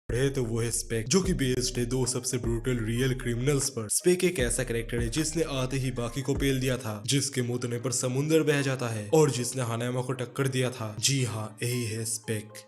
है तो वो है स्पेक, जो कि बेस्ड है दो सबसे ब्रूटल रियल क्रिमिनल्स पर। स्पेक एक ऐसा कैरेक्टर है जिसने आते ही बाकी को पेल दिया था, जिसके मुतने पर समुंदर बह जाता है और जिसने हानायमा को टक्कर दिया था। जी हाँ, यही है स्पेक।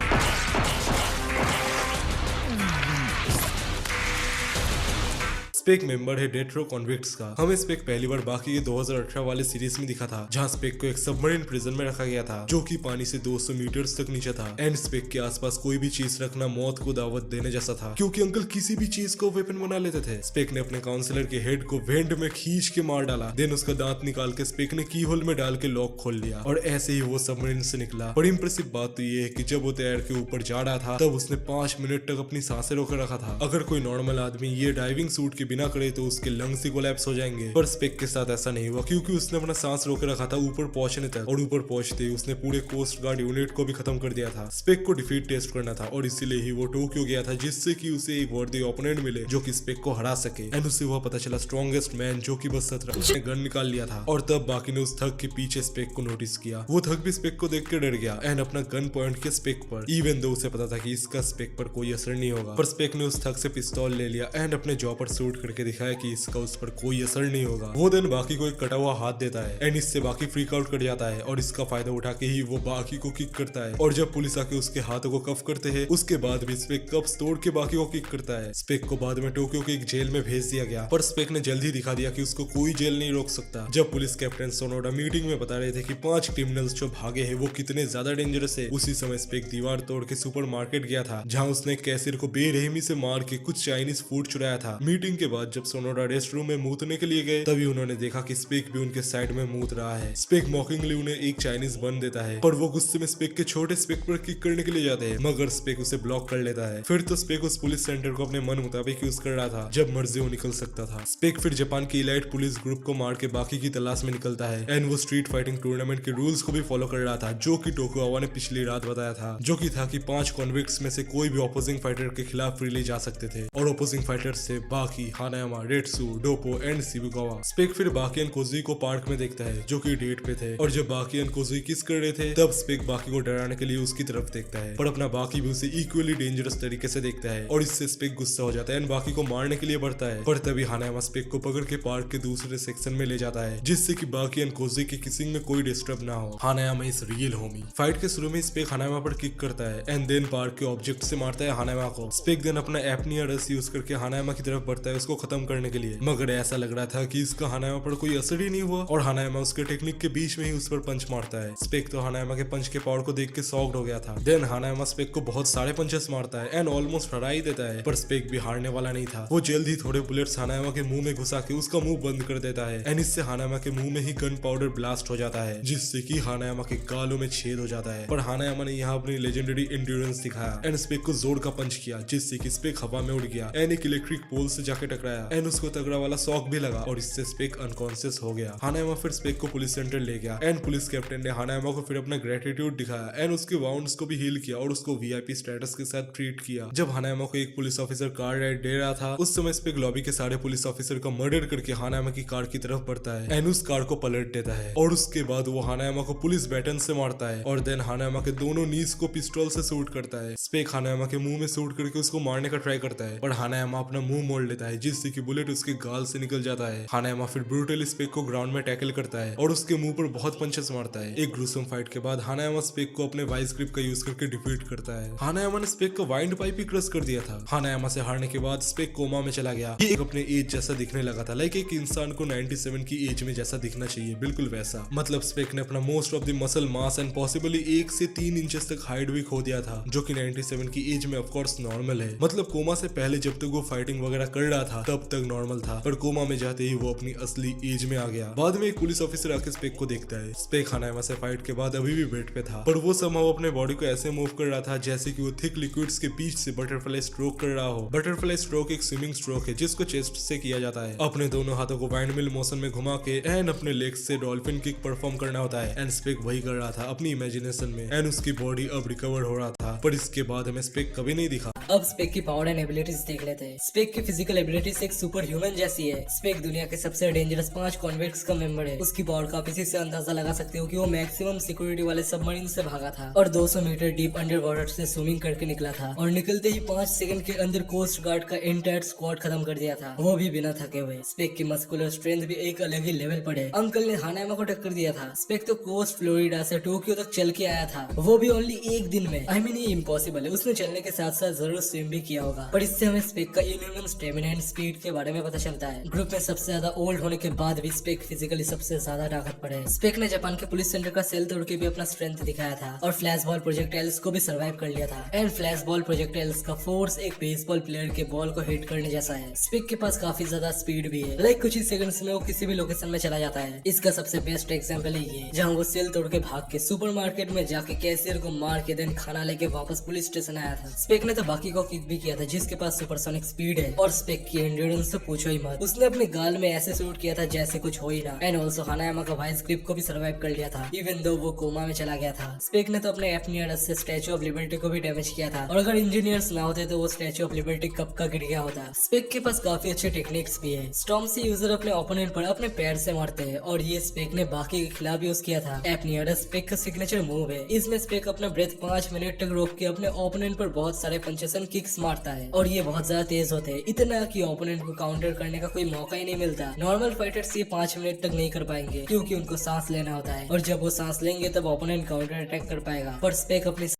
स्पेक मेंबर है डेथ रो कॉन्विक्ट्स का। हमें स्पेक पहली बार बाकी के 2018 वाले सीरीज में दिखा था, जहां स्पेक को एक सबमरीन प्रिजन में रखा गया था जो कि पानी से 200 मीटर्स तक नीचे था। एंड स्पेक के आसपास कोई भी चीज रखना मौत को दावत देने जैसा था, क्योंकि अंकल किसी भी चीज को वेपन बना लेते थे। स्पेक ने अपने काउंसलर के हेड को वेंट में खींच के मार डाला। देन उसका दांत निकाल के स्पेक ने की होल में डाल के लॉक खोल लिया और ऐसे ही वो सबमरीन से निकला। बड़ी इंप्रेसिव बात तो ये है कि जब वो तैर के ऊपर जा रहा था तब उसने 5 मिनट तक अपनी सांसें रोके रखा था। अगर कोई नॉर्मल आदमी ये डाइविंग सूट के बिना करे तो उसके लंग्स ही कोलैप्स हो जाएंगे, पर स्पेक के साथ ऐसा नहीं हुआ, क्योंकि उसने अपना सांस रोके रखा था ऊपर पहुंचने तक, और ऊपर पहुंचते ही उसने पूरे कोस्ट गार्ड यूनिट को भी खत्म कर दिया था। स्पेक को डिफीट टेस्ट करना था और इसीलिए ही वो टोक्यो गया था, जिससे कि उसे एक वर्दी ओपोनेंट मिले जो कि स्पेक को हरा सके। एंड उसे वह पता चला स्ट्रॉन्गेस्ट मैन, जो कि बस 17 उसने गन निकाल लिया था। और तब बाकी ने उस थग के पीछे स्पेक को नोटिस किया। वो थग भी स्पेक को देख के डर गया एंड अपना गन पॉइंट किया स्पेक पर, इवन दो उसे पता था कि इसका स्पेक पर कोई असर नहीं होगा। पर स्पेक ने उस थग से पिस्तौल ले लिया एंड अपने जॉ पर शूट करके दिखाया कि इसका उस पर कोई असर नहीं होगा। वो दिन बाकी को एक कटा हुआ हाथ देता है एंड इससे बाकी फ्रीक आउट कर जाता है और इसका फायदा उठा के ही वो बाकी को किक करता है। और जब पुलिस आके उसके हाथों को कफ करते हैं, उसके बाद भी स्पेक कप्स तोड़ के बाकी को किक करता है। स्पेक को बाद में टोक्यो के एक जेल में भेज दिया गया, पर स्पेक ने जल्दी दिखा दिया कि उसको कोई जेल नहीं रोक सकता। जब पुलिस कैप्टन सोनोडा मीटिंग में बता रहे थे कि 5 क्रिमिनल्स जो भागे हैं वो कितने ज्यादा डेंजरस है, उसी समय स्पेक दीवार तोड़ के सुपरमार्केट गया था, जहाँ उसने कैशियर को बेरहमी से मार के कुछ चाइनीज फूड चुराया था। मीटिंग के बाद जब सोनोडा रेस्ट रूम में मूतने के लिए गए, तभी उन्होंने देखा कि स्पेक भी उनके साइड में मूत रहा है। स्पेक मॉकिंगली उन्हें एक चाइनीज बन देता है, पर वो गुस्से में स्पेक के छोटे स्पेक पर किक करने के लिए जाते हैं, मगर स्पेक उसे ब्लॉक कर लेता है। फिर तो स्पेक उस पुलिस सेंटर को अपने मन मुताबिक यूज कर रहा था, जब मर्जी वो निकल सकता था। स्पेक फिर जापान की इलाइट पुलिस ग्रुप को मार के बाकी की तलाश में निकलता है एंड वो स्ट्रीट फाइटिंग टूर्नामेंट के रूल्स को भी फॉलो कर रहा था, जो कि टोकुगावा ने पिछली रात बताया था, जो कि था कि 5 कॉन्विक्ट्स में से कोई भी ऑपोजिंग फाइटर के खिलाफ फ्रीली जा सकते थे, और ऑपोजिंग फाइटर से बाकी, हानायामा, रेट्सू, डोपो एंड शिबुकावा। स्पेक फिर बाकी एंड कोजुई को पार्क में देखता है, जो कि डेट पे थे, और जब बाकी एंड कोजुई किस कर रहे थे तब स्पेक बाकी को डराने के लिए उसकी तरफ देखता है, पर अपना बाकी भी उसे इक्वली डेंजरस तरीके से देखता है, और इससे स्पेक गुस्सा हो जाता है एंड बाकी को मारने के लिए बढ़ता है। पर तभी हानायामा स्पेक को पकड़ के पार्क के दूसरे सेक्शन में ले जाता है, जिससे कि बाकी एंड कोजुई की किसिंग में कोई डिस्टर्ब ना हो। हानायामा इज रियल होमी। फाइट के शुरू में स्पेक हानायामा पर किक करता है एंड देन पार्क के ऑब्जेक्ट से मारता है हानायामा को। स्पेक देन अपना एपनिया रस यूज करके हानायामा की तरफ बढ़ता है उसको खत्म करने के लिए, मगर ऐसा लग रहा था कि इसका हानायामा पर कोई असर ही नहीं हुआ और हानायामा उसके टेक्निक के बीच में ही उस पर पंच मारता है। स्पेक तो हानायामा के पंच के पावर को देख के शॉक्ड हो गया था। देन हानायामा स्पेक को बहुत सारे पंचेस मारता है एंड ऑलमोस्ट हरा ही देता है, पर स्पेक भी हारने वाला नहीं था। वो जल्द ही थोड़े बुलेट्स हानायामा के मुंह में घुसा के उसका मुंह बंद कर देता है एंड इससे हानायामा के मुंह में ही गन पाउडर ब्लास्ट हो जाता है, जिससे कि हानायामा के गालों में छेद हो जाता है। पर हानायामा ने यहाँ अपनी लेजेंडरी एंड्योरेंस दिखाया एंड स्पेक को जोर का पंच किया, जिससे कि स्पेक हवा में उड़ गया एंड एक इलेक्ट्रिक पोल से जाके टकराया एंड उसको तगड़ा वाला शॉक भी लगा और इससे स्पेक अनकॉन्शियस हो गया। हानायामा फिर स्पेक को पुलिस सेंटर ले गया एंड पुलिस कैप्टन ने हानायामा को फिर अपना ग्रेटिट्यूड दिखाया एंड उसके वाउंड्स को भी हील किया और उसको वीआईपी स्टेटस के साथ ट्रीट किया। जब हानायामा को एक पुलिस ऑफिसर कार राइड दे रहा था, उस समय स्पेक लॉबी के सारे पुलिस ऑफिसर का मर्डर करके हानायामा की कार की तरफ बढ़ता है एंड उस कार को पलट देता है, और उसके बाद वो हानायामा को पुलिस बैटन से मारता है और देन हानायामा के दोनों नीज को पिस्टल से शूट करता है। स्पेक हानायामा के मुंह में शूट करके उसको मारने का ट्राई करता है, पर हानायामा अपना मुंह मोड़ लेता है, जिससे कि बुलेट उसके गाल से निकल जाता है। हानायामा फिर ब्रूटली स्पेक को ग्राउंड में टैकल करता है और उसके मुंह पर बहुत पंचेस मारता है। एक ग्रूसम फाइट के बाद हानायामा स्पेक को अपने वाइस ग्रिप का यूज करके डिफीट करता है। हानायामा ने स्पेक का वाइंड पाइप ही क्रश कर दिया था। हानायामा से हारने के बाद स्पेक कोमा में चला गया। ये अपने एज जैसा दिखने लगा था, लाइक एक इंसान को 97 की एज में जैसा दिखना चाहिए, बिल्कुल वैसा। मतलब स्पेक ने अपना most of the muscle mass and possibly 1 से 3 इंचेस तक हाइट भी खो दिया था, जो कि 97 की एज में ऑफ कोर्स नॉर्मल है। मतलब कोमा से पहले जब तक वो फाइटिंग वगैरह कर रहा था तब तक नॉर्मल था, पर कोमा में जाते ही वो अपनी असली एज में आ गया। बाद में एक पुलिस ऑफिसर आके स्पेक को देखता है। स्पेक हानायामा से फाइट के बाद अभी भी बेड पे था, पर वो समहाउ अपने बॉडी को ऐसे मूव कर रहा था जैसे कि वो थिक लिक्विड्स के बीच से बटरफ्लाई स्ट्रोक कर रहा हो। बटरफ्लाई स्ट्रोक एक स्विमिंग स्ट्रोक है जिसको चेस्ट से किया जाता है। अपने दोनों हाथों को वाइंड मिल मोशन में घुमा के एंड अपने लेग्स से डॉल्फिन किक परफॉर्म करना होता है एंड स्पेक वही कर रहा था अपनी इमेजिनेशन में एंड उसकी बॉडी अब रिकवर हो रहा था, पर इसके बाद हमें स्पेक कभी नहीं दिखा। अब स्पेक की पावर एंड एबिलिटीज देख लेते हैं। स्पेक की फिजिकल एबिलिटीज एक सुपर ह्यूमन जैसी है। स्पेक दुनिया के सबसे डेंजरस 5 कॉन्विक्ट्स का मेंबर है। उसकी पावर का आप इसी से अंदाजा लगा सकते हो कि वो मैक्सिमम सिक्योरिटी वाले सबमरीन से भागा था और 200 मीटर डीप अंडर वाटर से स्विमिंग करके निकला था और निकलते ही 5 सेकंड के अंदर कोस्ट गार्ड का एंटायर स्क्वाड खत्म कर दिया था, वो भी बिना थके हुए। स्पेक की मस्कुलर स्ट्रेंथ भी एक अलग ही लेवल पर है। अंकल ने हानायमा को टक्कर दिया था। स्पेक तो कोस्ट फ्लोरिडा से टोक्यो तक चल के आया था, वो भी ओनली एक दिन में। आई मीन ये इम्पॉसिबल है। उसने चलने के साथ साथ जरूर स्विम भी किया होगा, पर इससे हमें स्पेक का इनह्यूमन स्टेमिना एंड स्पीड के बारे में पता चलता है। ग्रुप में सबसे ज्यादा ओल्ड होने के बाद भी स्पेक फिजिकली सबसे ज्यादा ताकतवर है। स्पेक ने जापान के पुलिस सेंटर का सेल तोड़ के भी अपना स्ट्रेंथ दिखाया था और फ्लैश बॉल प्रोजेक्टाइल्स को भी सर्वाइव कर लिया था। एंड फ्लैश बॉल प्रोजेक्टाइल्स का फोर्स एक बेसबॉल प्लेयर के बॉल को हिट करने जैसा है। स्पेक के पास काफी ज्यादा स्पीड भी है। लाइक कुछ ही सेकंड्स में वो किसी भी लोकेशन में चला जाता है। इसका सबसे बेस्ट एग्जांपल है ये, जहां वो सेल तोड़ के भाग के सुपरमार्केट में जाके कैशियर को मार के देन खाना लेके वापस पुलिस स्टेशन आया था। स्पेक ने तो बाकी को किक भी किया था जिसके पास सुपरसोनिक स्पीड है और स्पेक की एंड्योरेंस तो पूछो ही मत। उसने अपने गाल में ऐसे शूट किया था जैसे कुछ हो ही ना। एंड ऑल्सो हानायामा का वाइस ग्रिप को भी सर्वाइव कर लिया था इवन दो वो कोमा में चला गया था। स्पेक ने तो अपने एफनियर्स से स्टैचू ऑफ लिबर्टी को भी डैमेज किया था और अगर इंजीनियर्स ना होते तो वो स्टैचू ऑफ लिबर्टी कब का गिर गया होता। स्पेक के पास काफी अच्छे टेक्निक्स भी है। स्टॉर्म से यूजर अपने ओपोनेंट पर अपने पैर से मारते हैं और ये स्पेक ने बाकी के खिलाफ यूज किया था। एफनियर्स स्पेक का सिग्नेचर मूव है। इसमें स्पेक अपना ब्रेथ 5 मिनट तक रोक के अपने ओपोनेंट पर बहुत सारे पंचेस एंड किक्स मारता है और ये बहुत ज्यादा तेज होते हैं, इतना कि ओपोनेंट को काउंटर करने का कोई मौका ही नहीं मिलता। नॉर्मल फाइटर्स ये 5 मिनट तक नहीं कर पाएंगे क्योंकि उनको सांस लेना होता है और जब वो सांस लेंगे तब ओपोनेंट काउंटर अटैक कर पाएगा, पर स्पेक अपनी